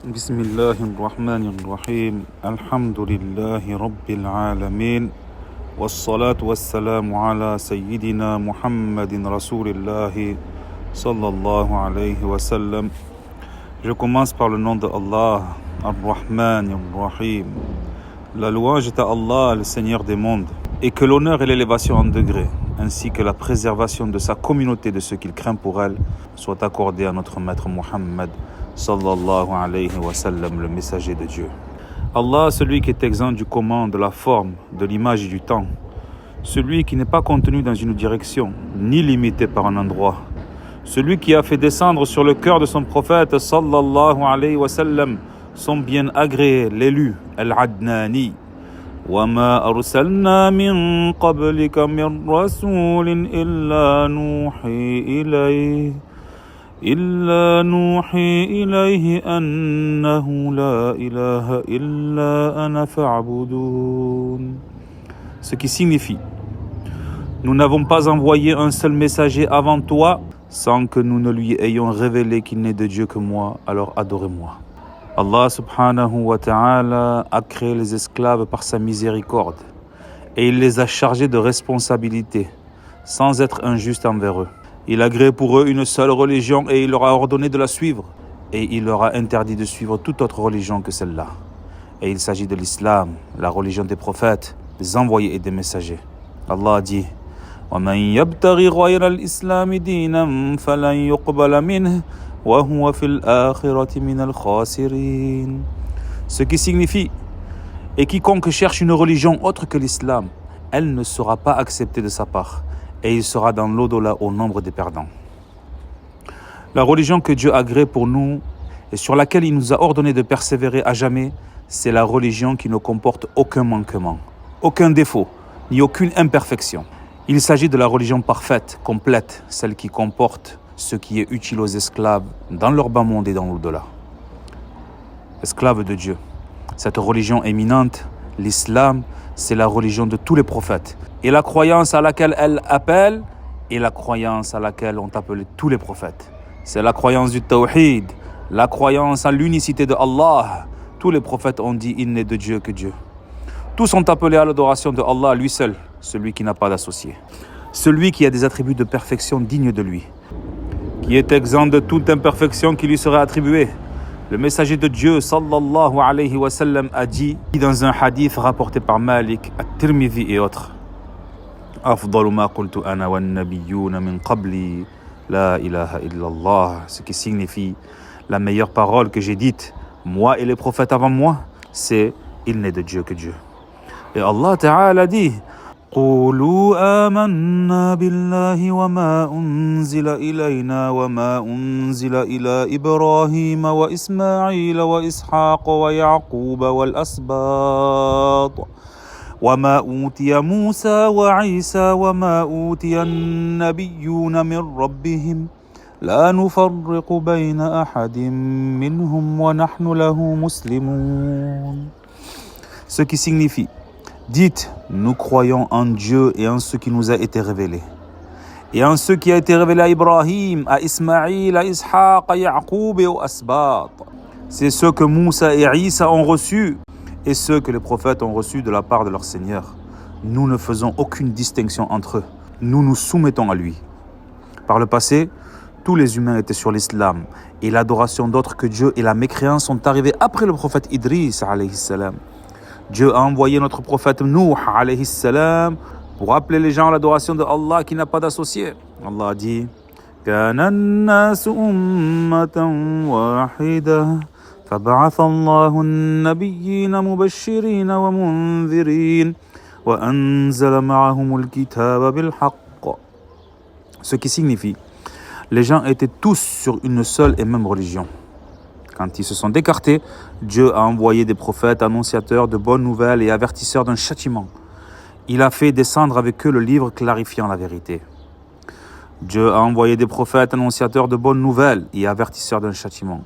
بسم الله الرحمن الرحيم الحمد لله رب العالمين والصلاة والسلام على سيدنا محمد رسول الله صلى الله عليه وسلم. Je commence par le nom de Allah, Ar-Rahman Ar-Rahim. La louange est à Allah, le Seigneur des mondes, et que l'honneur et l'élévation en degrés, ainsi que la préservation de sa communauté de ce qu'il craint pour elle, soient accordées à notre maître Muhammad sallallahu alayhi wa sallam, le messager de Dieu. Allah, celui qui est exempt du comment, de la forme, de l'image et du temps, celui qui n'est pas contenu dans une direction, ni limité par un endroit, celui qui a fait descendre sur le cœur de son prophète sallallahu alayhi wa sallam son bien agréé, l'élu, Al-Adnani. وَمَا أَرْسَلْنَا مِن قَبْلِكَ مِن رَّسُولٍ إِلَّا نُوحِي إِلَيْهِ أَنَّهُ لَا إِلَهَ إِلَّا أَنَا فَاعْبُدُونِ. Ce qui signifie, nous n'avons pas envoyé un seul messager avant toi sans que nous ne lui ayons révélé qu'il n'est de Dieu que moi, alors adorez-moi. Allah subhanahu wa ta'ala a créé les esclaves par sa miséricorde et il les a chargés de responsabilités sans être injuste envers eux. Il a créé pour eux une seule religion et il leur a ordonné de la suivre et il leur a interdit de suivre toute autre religion que celle-là. Et il s'agit de l'islam, la religion des prophètes, des envoyés et des messagers. Allah a dit وَمَنْ يَبْتَغِ غَيْرَ الْإِسْلَامِ دِينًا فَلَنْ يُقْبَلَ مِنْهُ وَهُوَ فِي الْآخِرَةِ مِنَ الْخَاسِرِينَ. Ce qui signifie, et quiconque cherche une religion autre que l'islam, elle ne sera pas acceptée de sa part, et il sera dans l'au-delà au nombre des perdants. La religion que Dieu a créée pour nous, et sur laquelle il nous a ordonné de persévérer à jamais, c'est la religion qui ne comporte aucun manquement, aucun défaut, ni aucune imperfection. Il s'agit de la religion parfaite, complète, celle qui comporte ce qui est utile aux esclaves dans leur bas monde et dans l'au-delà. Esclaves de Dieu. Cette religion éminente, l'islam, c'est la religion de tous les prophètes. Et la croyance à laquelle elle appelle est la croyance à laquelle ont appelé tous les prophètes. C'est la croyance du tawhid, la croyance à l'unicité de Allah. Tous les prophètes ont dit il n'est de Dieu que Dieu. Tous sont appelés à l'adoration de Allah, lui seul, celui qui n'a pas d'associé. Celui qui a des attributs de perfection dignes de lui, qui est exempt de toute imperfection qui lui serait attribuée. Le messager de Dieu, sallallahu alayhi wa sallam, a dit dans un hadith rapporté par Malik, At-Tirmidhi et autres, أفضل ما قلت أنا والنبيون من قبلي لا إله إلا الله. Ce qui signifie, la meilleure parole que j'ai dite, moi et les prophètes avant moi, c'est il n'est de Dieu que Dieu. Et Allah Ta'ala dit قولوا آمنا بالله وما أنزل إلينا وما أنزل إلى إبراهيم وإسماعيل وإسحاق ويعقوب والأسباط وما أوتي موسى وعيسى وما أوتي النبيون من ربهم لا نفرق بين أحد منهم ونحن له مسلمون. Ce qui signifie, dites, nous croyons en Dieu et en ce qui nous a été révélé. Et en ce qui a été révélé à Ibrahim, à Ismaïl, à Ishaq, à Yaqub et aux Asbat. C'est ce que Moussa et Isa ont reçu et ceux que les prophètes ont reçus de la part de leur Seigneur. Nous ne faisons aucune distinction entre eux. Nous nous soumettons à lui. Par le passé, tous les humains étaient sur l'islam et l'adoration d'autres que Dieu et la mécréance sont arrivés après le prophète Idris alayhi salam. Dieu a envoyé notre prophète Nuh alayhi salam pour appeler les gens à l'adoration de Allah qui n'a pas d'associé. Allah a dit كان الناس أمة واحدة فبعث الله النبيين مبشرين ومنذرين وأنزل معهم الكتاب بالحق. Ce qui signifie, les gens étaient tous sur une seule et même religion. Quand ils se sont écartés, Dieu a envoyé des prophètes annonciateurs de bonnes nouvelles et avertisseurs d'un châtiment. Il a fait descendre avec eux le livre clarifiant la vérité. Dieu a envoyé des prophètes annonciateurs de bonnes nouvelles et avertisseurs d'un châtiment.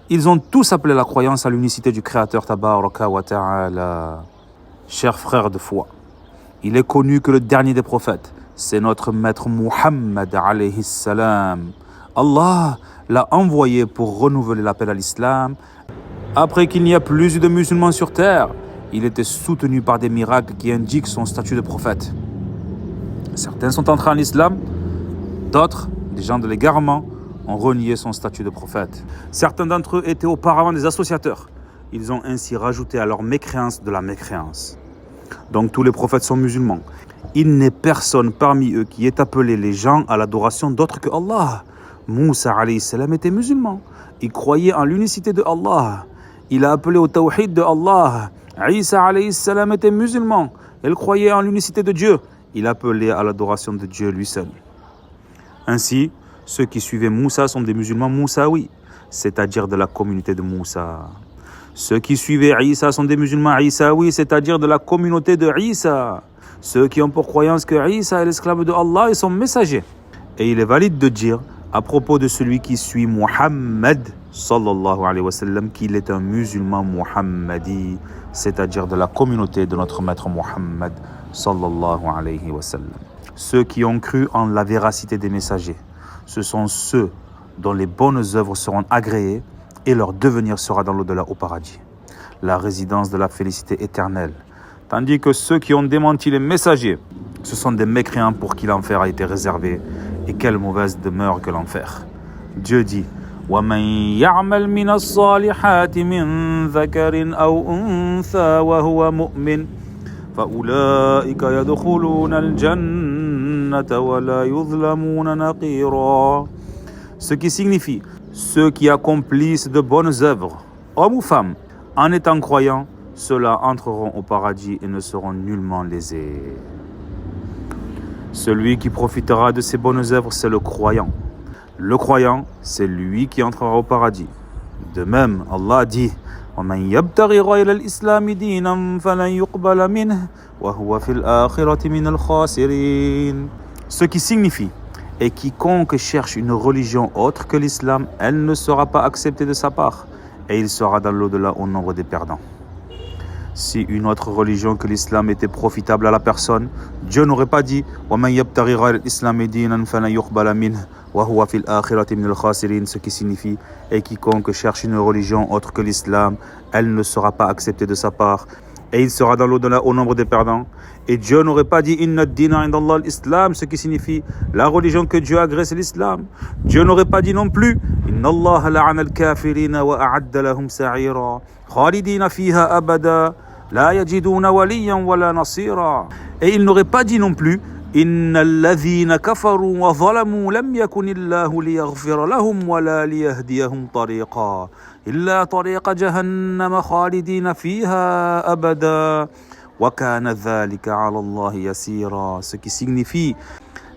Ils ont tous appelé la croyance à l'unicité du Créateur Tabaraka wa Ta'ala. Chers frères de foi, il est connu que le dernier des prophètes, c'est notre maître Muhammad alayhi salam. Allah l'a envoyé pour renouveler l'appel à l'islam Après qu'il n'y a plus eu de musulmans sur terre, il était soutenu par des miracles qui indiquent son statut de prophète. Certains sont entrés en islam, d'autres, des gens de l'égarement, ont renié son statut de prophète. Certains d'entre eux étaient auparavant des associateurs. Ils ont ainsi rajouté à leur mécréance de la mécréance. Donc tous les prophètes sont musulmans. Il n'est personne parmi eux qui ait appelé les gens à l'adoration d'autre que Allah. Moussa alayhi salam était musulman. Il croyait en l'unicité de Allah. Il a appelé au tawhid de Allah. Isa alayhi salam était musulman. Il croyait en l'unicité de Dieu. Il appelait à l'adoration de Dieu lui seul. Ainsi, ceux qui suivaient Moussa sont des musulmans moussaouis, c'est-à-dire de la communauté de Moussa. Ceux qui suivaient Isa sont des musulmans Isaouis, c'est-à-dire de la communauté de Isa. Ceux qui ont pour croyance que Isa est l'esclave de Allah et son messager. Et il est valide de dire à propos de celui qui suit Muhammad sallallahu alayhi wa sallam qu'il est un musulman muhammadi, c'est-à-dire de la communauté de notre maître Muhammad sallallahu alayhi wa sallam. Ceux qui ont cru en la véracité des messagers, ce sont ceux dont les bonnes œuvres seront agréées et leur devenir sera dans l'au-delà au paradis, la résidence de la félicité éternelle. Tandis que ceux qui ont démenti les messagers, ce sont des mécréants pour qui l'enfer a été réservé. Et quelle mauvaise demeure que l'enfer. Dieu dit وَمَنْ يَعْمَلْ مِنَ الصَّالِحَاتِ مِنْ ذَكَرٍ أَوْ أُنْثَى وَهُوَ مُؤْمِنٌ فَأُولَٰئِكَ يَدْخُلُونَ الْجَنَّةَ وَلَا يُظْلَمُونَ نَقِيرًا. Ce qui signifie ceux qui accomplissent de bonnes œuvres, hommes ou femmes, en étant croyants, ceux-là entreront au paradis et ne seront nullement lésés. Celui qui profitera de ses bonnes œuvres, c'est le croyant. Le croyant, c'est lui qui entrera au paradis. De même, Allah dit وَمَنْ يَبْتَغِ غَيْرَ الْإِسْلَامِ دِينًا فَلَنْ يُقْبَلَ مِنْهُ وَهُوَ فِي الْآخِرَةِ مِنَ الْخَاسِرِينَ. Ce qui signifie et quiconque cherche une religion autre que l'islam, elle ne sera pas acceptée de sa part et il sera dans l'au-delà au nombre des perdants. Si une autre religion que l'islam était profitable à la personne, Dieu n'aurait pas dit وَمَنْ يَبْتَغِ غَيْرَ الْإِسْلَامِ دِينًا فَلَنْ يُقْبَلَ مِنْهُ وَهُوَ فِي الْآخِرَةِ مِنَ الْخَاسِرِينَ. Ce qui signifie et quiconque cherche une religion autre que l'islam, elle ne sera pas acceptée de sa part et il sera dans l'au-delà au nombre des perdants. Et Dieu n'aurait pas dit inna ad-dina inda Allah l'islam, ce qui signifie la religion que Dieu agrée c'est l'islam. Dieu n'aurait pas dit non plus inna Allah la'ana al-kafirina wa a'adda lahum sa'ira khalidina fiha abada la yajiduna waliyan wala nasira. Et il n'aurait pas dit non plus inna alladhina kafaru wa zalamu lam yakun illahu liyaghfira lahum wala liyahdiyahum tariqa illa tariqa jahannam khalidina fiha abada wa kana dhalika 'ala Allah yasira. Ce qui signifie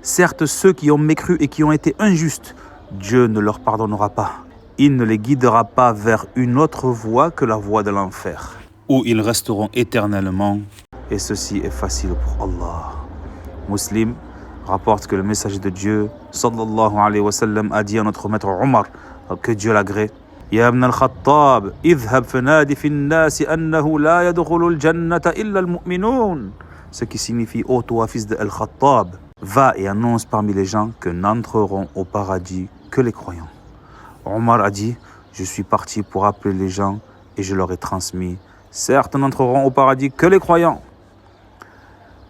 certes ceux qui ont mécru et qui ont été injustes, Dieu ne leur pardonnera pas. Il ne les guidera pas vers une autre voie que la voie de l'enfer, où ils resteront éternellement, et ceci est facile pour Allah. Muslim rapporte que le messager de Dieu sallallahu alayhi wa sallam a dit à notre maître Omar, que Dieu l'agrée: Ya ibn al-Khattab, idhhab fanadi fi an-nas annahu la yadkhulu al-jannata illa al-mu'minun. Ce qui signifie: ô toi fils de Al-Khattab, va et annonce parmi les gens que n'entreront au paradis que les croyants. Omar a dit: je suis parti pour appeler les gens et je leur ai transmis: certes n'entreront au paradis que les croyants.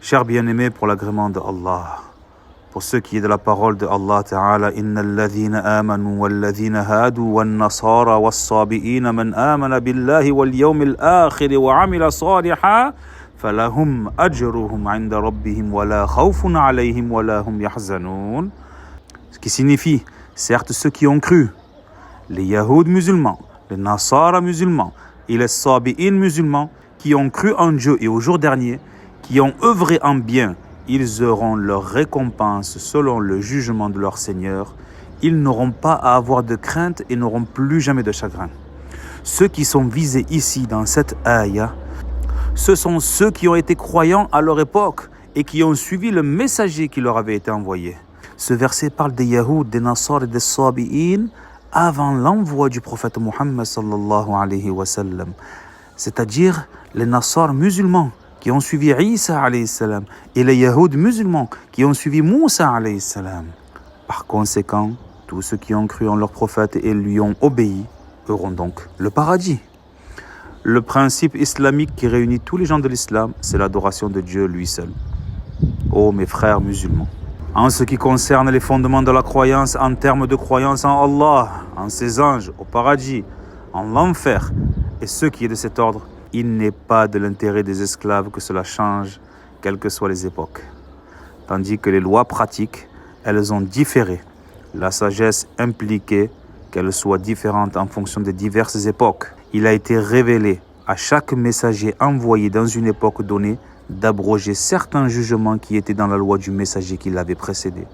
Chers bien-aimés, pour l'agrément de Allah, pour ce qui est de la parole de Allah Ta'ala, Inna alladhina amanu walladhina hadu wal nasara was sabi'ina man amana billahi wal yawmil akhir wa amila salihan falahum ajruhum 'inda rabbihim wa la khawfun 'alayhim wa la hum yahzanun. Ce qui signifie, certes ceux qui ont cru, les Yahoud musulmans, les Nasara musulmans et les Sabi'in musulmans, qui ont cru en Dieu et au jour dernier, qui ont œuvré en bien, ils auront leur récompense selon le jugement de leur Seigneur. Ils n'auront pas à avoir de crainte et n'auront plus jamais de chagrin. Ceux qui sont visés ici dans cette ayah, ce sont ceux qui ont été croyants à leur époque et qui ont suivi le messager qui leur avait été envoyé. Ce verset parle des Yahoud, des Nasar et des Sabi'in avant l'envoi du prophète Muhammad sallallahu alayhi wa sallam, c'est-à-dire les Nasar musulmans qui ont suivi Isa alayhi salam et les Yahoud musulmans qui ont suivi Moussa alayhi salam. Par conséquent, tous ceux qui ont cru en leur prophète et lui ont obéi auront donc le paradis. Le principe islamique qui réunit tous les gens de l'islam, c'est l'adoration de Dieu lui seul. Ô mes frères musulmans, en ce qui concerne les fondements de la croyance en termes de croyance en Allah, en ses anges, au paradis, en l'enfer et ce qui est de cet ordre, il n'est pas de l'intérêt des esclaves que cela change, quelles que soient les époques. Tandis que les lois pratiques, elles ont différé. La sagesse impliquait qu'elles soient différentes en fonction des diverses époques. Il a été révélé à chaque messager envoyé dans une époque donnée d'abroger certains jugements qui étaient dans la loi du messager qui l'avait précédé.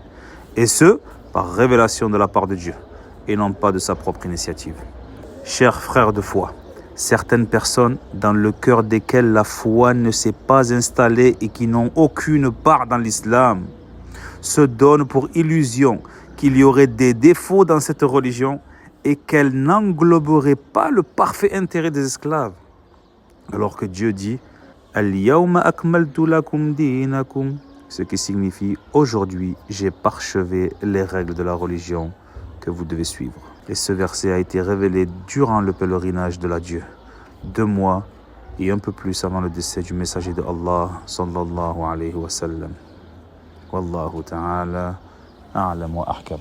Et ce, par révélation de la part de Dieu, et non pas de sa propre initiative. Chers frères de foi, certaines personnes dans le cœur desquelles la foi ne s'est pas installée et qui n'ont aucune part dans l'islam, se donnent pour illusion qu'il y aurait des défauts dans cette religion et qu'elle n'engloberait pas le parfait intérêt des esclaves. Alors que Dieu dit « Al-yawma akmaltu lakum dinakum » ce qui signifie « Aujourd'hui, j'ai parchevé les règles de la religion que vous devez suivre ». Et ce verset a été révélé durant le pèlerinage de l'adieu, 2 mois et un peu plus avant le décès du messager de Allah sallallahu alayhi wa sallam. Wallahu ta'ala a'lam wa ahkam.